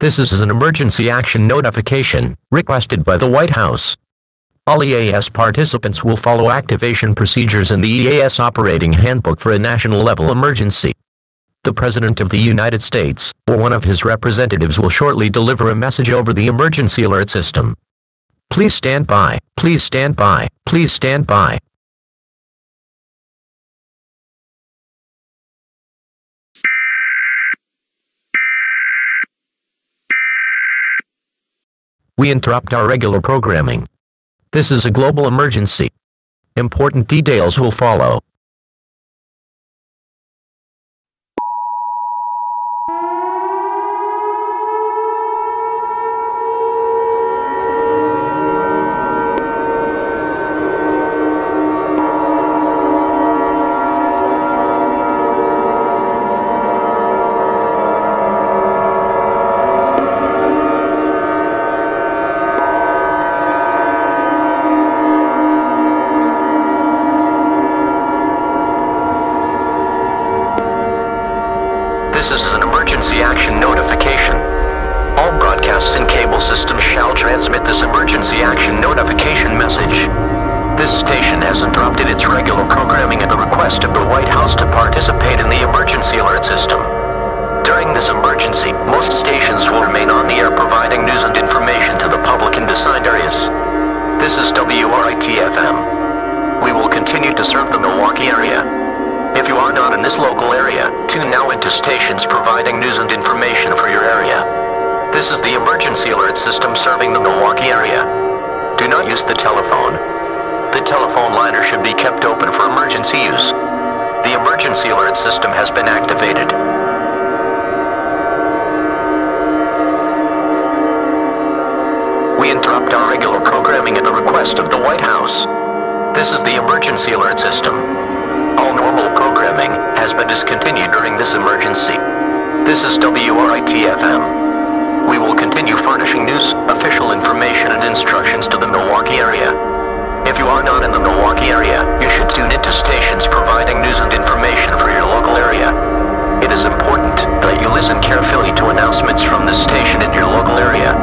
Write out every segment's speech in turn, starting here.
This is an emergency action notification requested by the White House. All EAS participants will follow activation procedures in the EAS Operating Handbook for a national-level emergency. The President of the United States, or one of his representatives, will shortly deliver a message over the emergency alert system. Please stand by, please stand by, please stand by. We interrupt our regular programming. This is a global emergency. Important details will follow. This is an emergency action notification. All broadcasts and cable systems shall transmit this emergency action notification message. This station has interrupted its regular programming at the request of the White House to participate in the emergency alert system. During this emergency, most stations will remain on the air providing news and information to the public in assigned areas. This is WRIT-FM. We will continue to serve the Milwaukee area. If you are not in this local area, tune now into stations providing news and information for your area. This is the emergency alert system serving the Milwaukee area. Do not use the telephone. The telephone liner should be kept open for emergency use. The emergency alert system has been activated. We interrupt our regular programming at the request of the White House. This is the emergency alert system. All normal programming has been discontinued during this emergency. This is WRIT-FM. We will continue furnishing news, official information and instructions to the Milwaukee area. If you are not in the Milwaukee area, you should tune into stations providing news and information for your local area. It is important that you listen carefully to announcements from this station in your local area.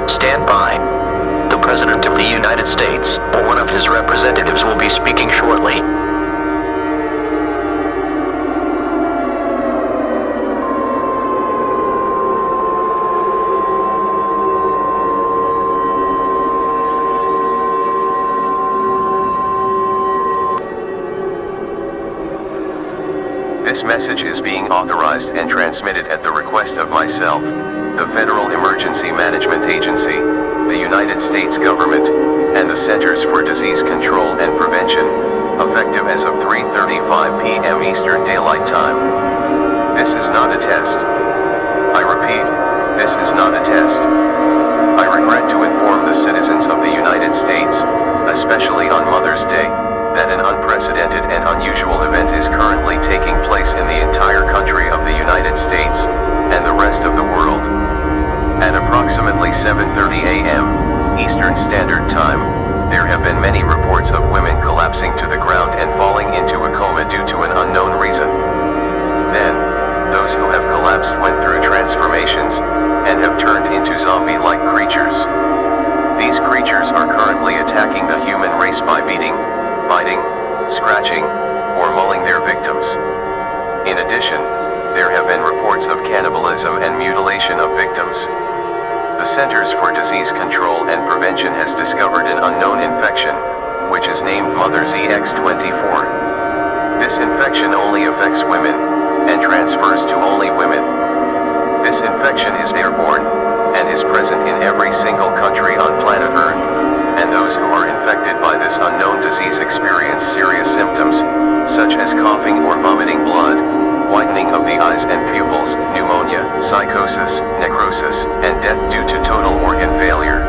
Stand by. The President of the United States, or one of his representatives, will be speaking shortly. This message is being authorized and transmitted at the request of myself, the Federal Emergency Management Agency, the United States Government, and the Centers for Disease Control and Prevention, effective as of 3:35 p.m. Eastern Daylight Time. This is not a test. I repeat, this is not a test. I regret to inform the citizens of the United States, especially on Mother's Day, that an unprecedented and unusual event is currently taking place in the entire country of the United States, and the rest of the world. At approximately 7:30 a.m. Eastern Standard Time, there have been many reports of women collapsing to the ground and falling into a coma due to an unknown reason. Then, those who have collapsed went through transformations, and have turned into zombie-like creatures. These creatures are currently attacking the human race by beating, biting, scratching, or mauling their victims. In addition, there have been reports of cannibalism and mutilation of victims. The Centers for Disease Control and Prevention has discovered an unknown infection, which is named Mother's EX24. This infection only affects women, and transfers to only women. This infection is airborne, and is present in every single country on planet Earth, and those who are infected by this unknown disease experience serious symptoms, such as coughing or vomiting blood, whitening of the eyes and pupils, pneumonia, psychosis, necrosis, and death due to total organ failure.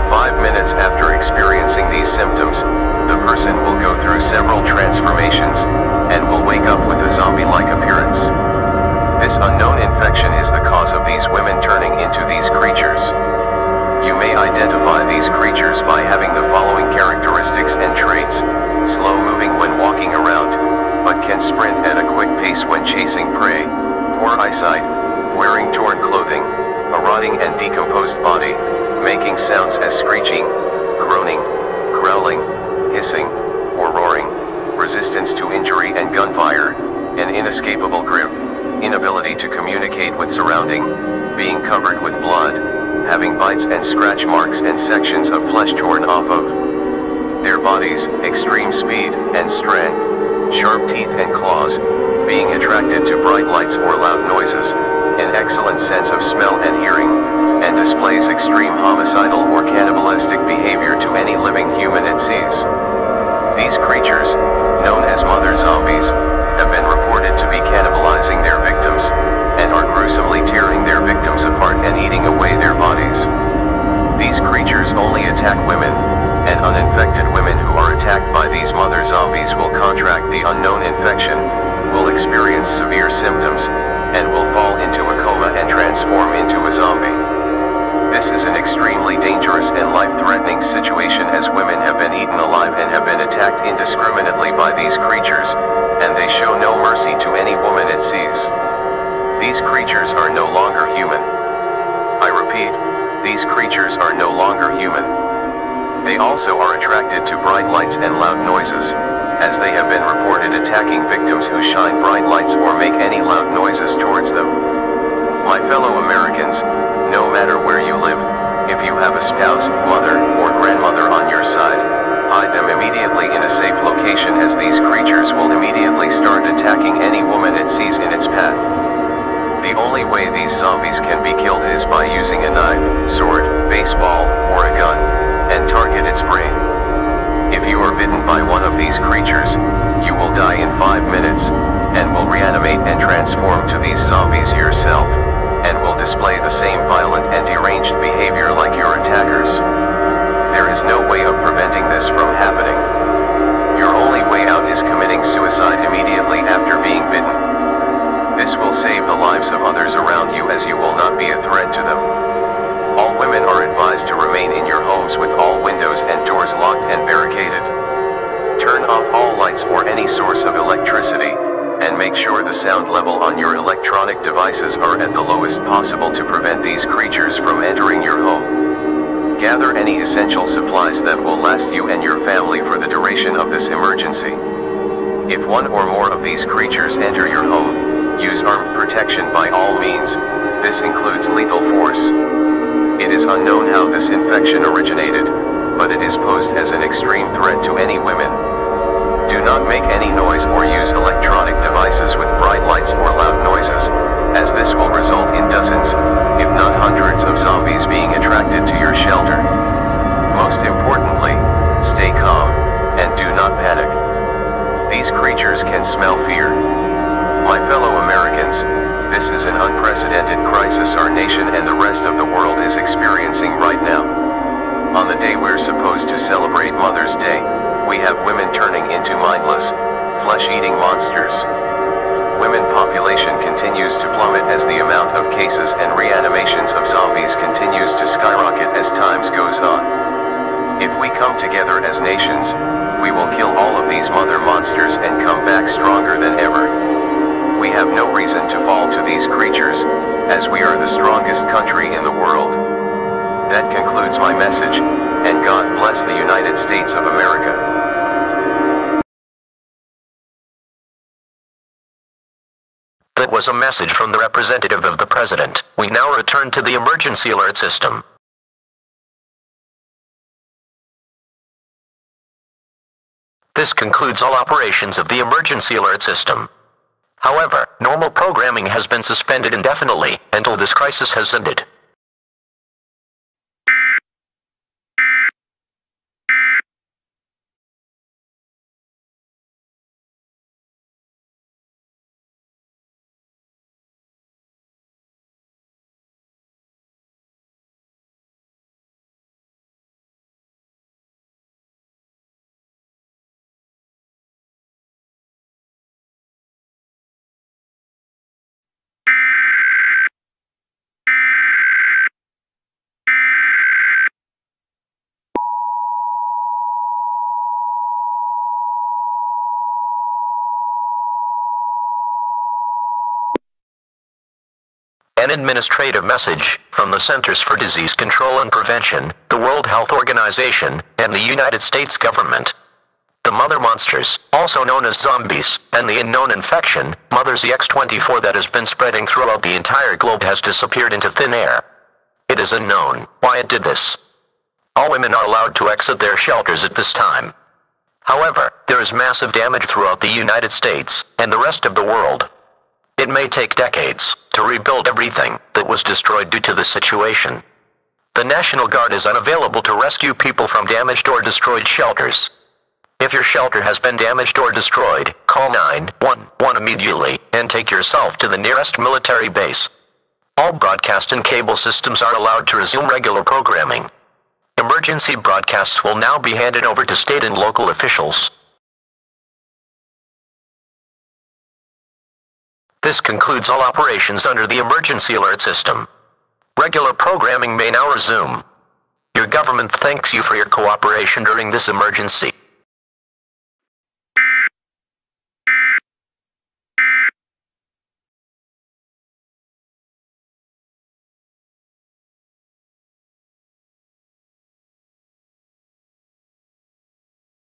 5 minutes after experiencing these symptoms, the person will go through several transformations, and will wake up with a zombie-like appearance. This unknown infection is the cause of these women turning into these creatures. You may identify these creatures by having the following characteristics and traits: slow moving when walking around, but can sprint at a quick pace poor eyesight, wearing torn clothing, a rotting and decomposed body, making sounds as screeching, groaning, growling, hissing, or roaring, resistance to injury and gunfire, an inescapable grip, inability to communicate with surrounding, being covered with blood, having bites and scratch marks and sections of flesh torn off of their bodies, extreme speed and strength, sharp teeth and claws, being attracted to bright lights or loud noises, an excellent sense of smell and hearing, and displays extreme homicidal or cannibalistic behavior to any living human it sees. These creatures, known as mother zombies, have been reported to be cannibalizing their victims, and are gruesomely tearing their victims apart and eating away their bodies. These creatures only attack women, and uninfected women who are attacked by these mother zombies will contract the unknown infection, will experience severe symptoms, and will fall into a coma and transform into a zombie. This is an extremely dangerous and life-threatening situation, as women have been eaten alive and have been attacked indiscriminately by these creatures, and they show no mercy to any woman it sees. These creatures are no longer human. I repeat, these creatures are no longer human. They also are attracted to bright lights and loud noises, as they have been reported attacking victims who shine bright lights or make any loud noises towards them. My fellow Americans, no matter where you live, if you have a spouse, mother, or grandmother on your side, hide them immediately in a safe location, as these creatures will immediately start attacking any woman it sees in its path. The only way these zombies can be killed is by using a knife, sword, baseball, or a gun, and target its brain. If you are bitten by one of these creatures, you will die in 5 minutes, and will reanimate and transform to these zombies yourself, and will display the same violent and deranged behavior like your attackers. There is no way of preventing this from happening. Your only way out is committing suicide immediately after being bitten. This will save the lives of others around you, as you will not be a threat to them. All women are advised to remain in your homes with all windows and doors locked and barricaded. Turn off all lights or any source of electricity, and make sure the sound level on your electronic devices are at the lowest possible to prevent these creatures from entering your home. Gather any essential supplies that will last you and your family for the duration of this emergency. If one or more of these creatures enter your home, use armed protection by all means. This includes lethal force. It is unknown how this infection originated, but it is posed as an extreme threat to any women. Do not make any noise or use electronic devices with bright lights or loud noises, as this will result in dozens, if not hundreds of zombies being attracted to your shelter. Most importantly, stay calm, and do not panic. These creatures can smell fear. My fellow Americans, this is an unprecedented crisis our nation and the rest of the world is experiencing right now. On the day we're supposed to celebrate Mother's Day, we have women turning into mindless, flesh-eating monsters. Women population continues to plummet as the amount of cases and reanimations of zombies continues to skyrocket as times goes on. If we come together as nations, we will kill all of these mother monsters and come back stronger than ever. We have no reason to fall to these creatures, as we are the strongest country in the world. That concludes my message, and God bless the United States of America. That was a message from the representative of the President. We now return to the emergency alert system. This concludes all operations of the emergency alert system. However, normal programming has been suspended indefinitely until this crisis has ended. administrative message from the Centers for Disease Control and Prevention, the World Health Organization, and the United States government. The mother monsters, also known as zombies, and the unknown infection, Mother's EX24 that has been spreading throughout the entire globe has disappeared into thin air. It is unknown why it did this. All women are allowed to exit their shelters at this time. However, there is massive damage throughout the United States and the rest of the world. It may take decades to rebuild everything that was destroyed due to the situation. The National Guard is unavailable to rescue people from damaged or destroyed shelters. If your shelter has been damaged or destroyed, call 911 immediately and take yourself to the nearest military base. All broadcast and cable systems are allowed to resume regular programming. Emergency broadcasts will now be handed over to state and local officials. This concludes all operations under the emergency alert system. Regular programming may now resume. Your government thanks you for your cooperation during this emergency.